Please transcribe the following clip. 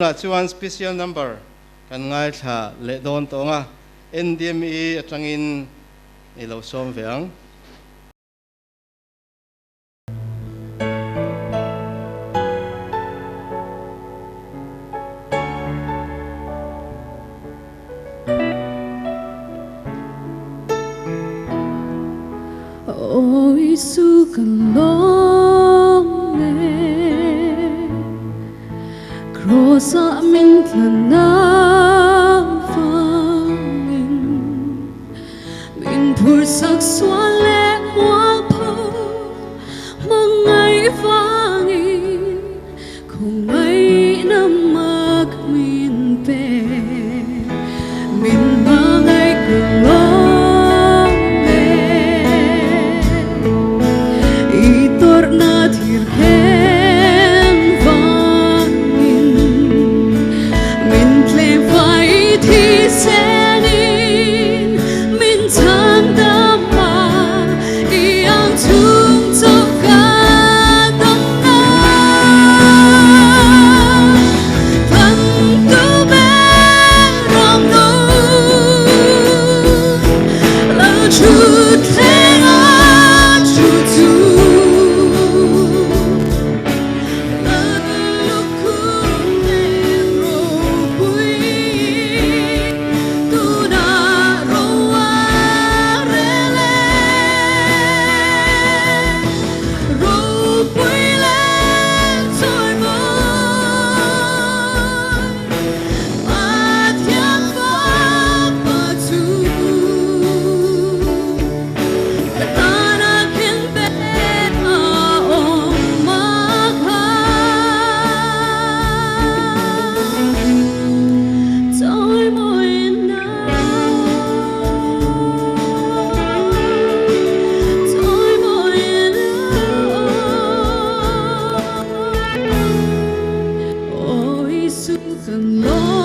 là chuan special number kan ngai tha le don tonga NDME atangin ilo som veang ôi su cần long mê crossa mình lần nào vang mình phur sắc xóa lệ hoa phâu mong ngày vang không ngày nằm mắc mình về mình mang ngày cần long na thir khen vangin min tle vai thi senin min chan dama iang chung cho ka dong na thân tu ben rong no la chút thế ngã chút tu cần lo